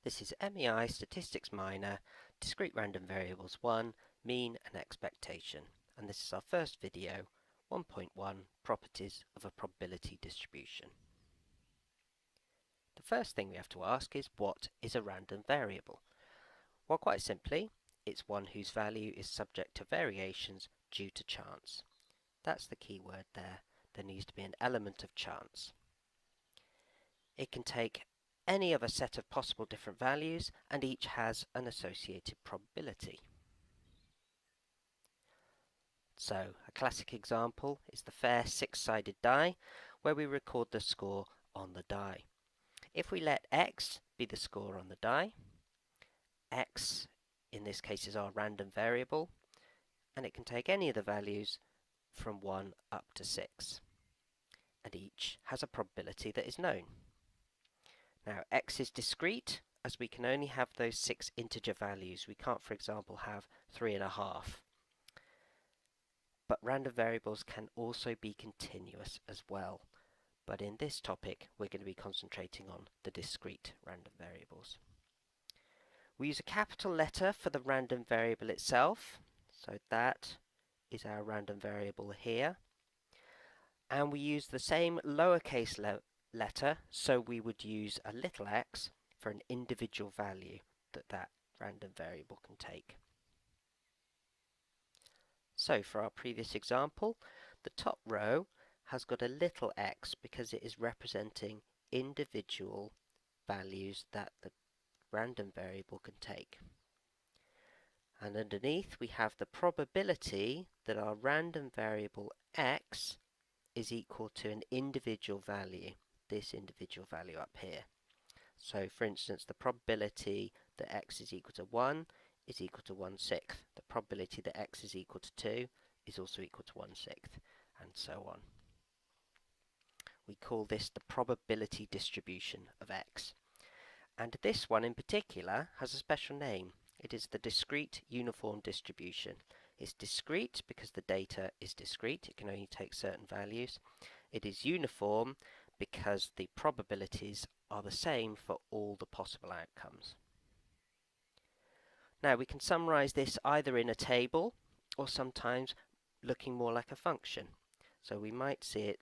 This is MEI Statistics Minor, Discrete Random Variables 1, Mean and Expectation, and this is our first video, 1.1, Properties of a Probability Distribution. The first thing we have to ask is, what is a random variable? Well, quite simply, it's one whose value is subject to variations due to chance. That's the key word there. There needs to be an element of chance. It can take any of a set of possible different values, and each has an associated probability. So, a classic example is the fair six-sided die, where we record the score on the die. If we let x be the score on the die, x in this case is our random variable, and it can take any of the values from 1 up to 6, and each has a probability that is known. Now, x is discrete, as we can only have those 6 integer values. We can't, for example, have 3.5. But random variables can also be continuous as well. But in this topic, we're going to be concentrating on the discrete random variables. We use a capital letter for the random variable itself. So that is our random variable here. And we use the same lowercase letter, so we would use a little x for an individual value that random variable can take. So for our previous example, the top row has got a little x because it is representing individual values that the random variable can take. And underneath we have the probability that our random variable x is equal to an individual value, this individual value up here. So for instance, the probability that x is equal to 1 is equal to 1/6. The probability that x is equal to 2 is also equal to 1/6, and so on. We call this the probability distribution of x. And this one in particular has a special name. It is the discrete uniform distribution. It's discrete because the data is discrete. It can only take certain values. It is uniform because the probabilities are the same for all the possible outcomes. Now we can summarize this either in a table or sometimes looking more like a function. So we might see it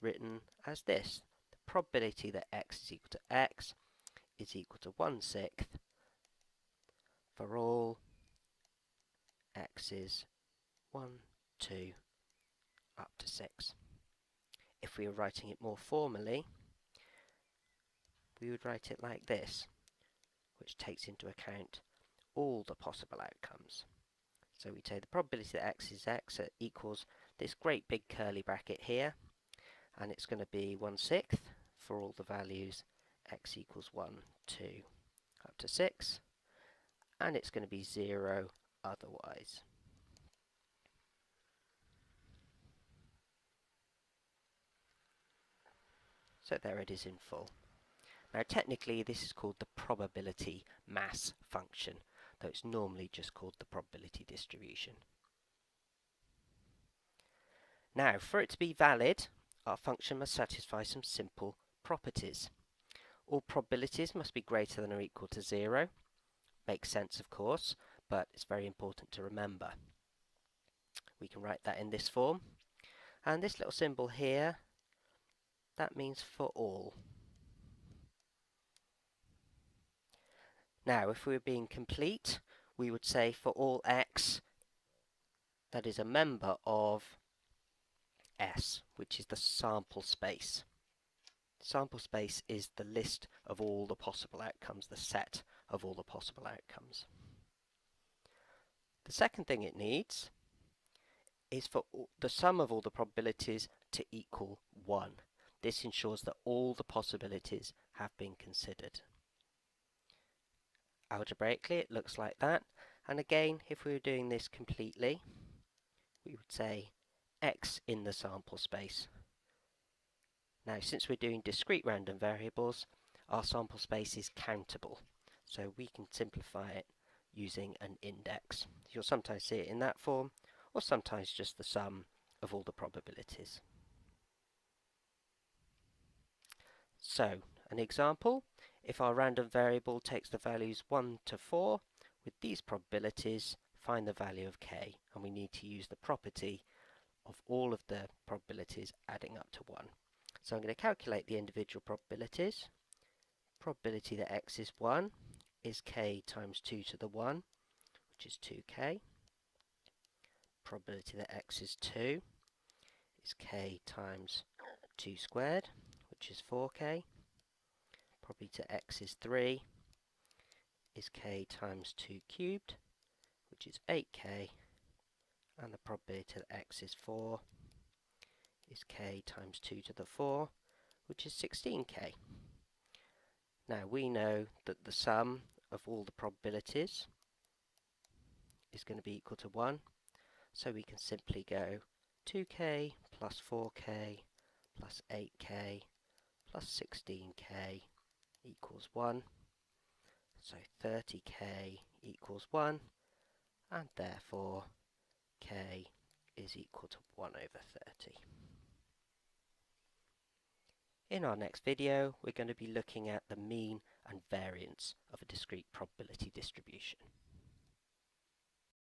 written as this. The probability that x is equal to x is equal to 1/6 for all x's 1, 2, up to 6. If we were writing it more formally, we would write it like this, which takes into account all the possible outcomes. So we take the probability that x is x equals this great big curly bracket here, and it's going to be 1/6 for all the values x equals 1, 2, up to 6, and it's going to be 0 otherwise. So there it is in full. Now technically this is called the probability mass function, though it's normally just called the probability distribution. Now for it to be valid, our function must satisfy some simple properties. All probabilities must be greater than or equal to 0. Makes sense, of course, but it's very important to remember. We can write that in this form, and this little symbol here, that means for all. Now, if we were being complete, we would say for all x that is a member of S, which is the sample space. Sample space is the list of all the possible outcomes, the set of all the possible outcomes. The second thing it needs is for the sum of all the probabilities to equal 1. This ensures that all the possibilities have been considered. Algebraically, it looks like that. And again, if we were doing this completely, we would say x in the sample space. Now, since we're doing discrete random variables, our sample space is countable, so we can simplify it using an index. You'll sometimes see it in that form, or sometimes just the sum of all the probabilities. So, an example, If our random variable takes the values 1 to 4, with these probabilities, find the value of k, and we need to use the property of all of the probabilities adding up to 1. So I'm going to calculate the individual probabilities. Probability that x is 1 is k times 2 to the 1, which is 2k. Probability that x is 2 is k times 2 squared, which is 4k. Probability that x is 3 is k times 2 cubed, which is 8k. And the probability that x is 4 is k times 2 to the 4, which is 16k. Now we know that the sum of all the probabilities is going to be equal to 1, so we can simply go 2k plus 4k plus 8k plus 16k equals 1, so 30k equals 1, and therefore k is equal to 1 over 30. In our next video, we're going to be looking at the mean and variance of a discrete probability distribution.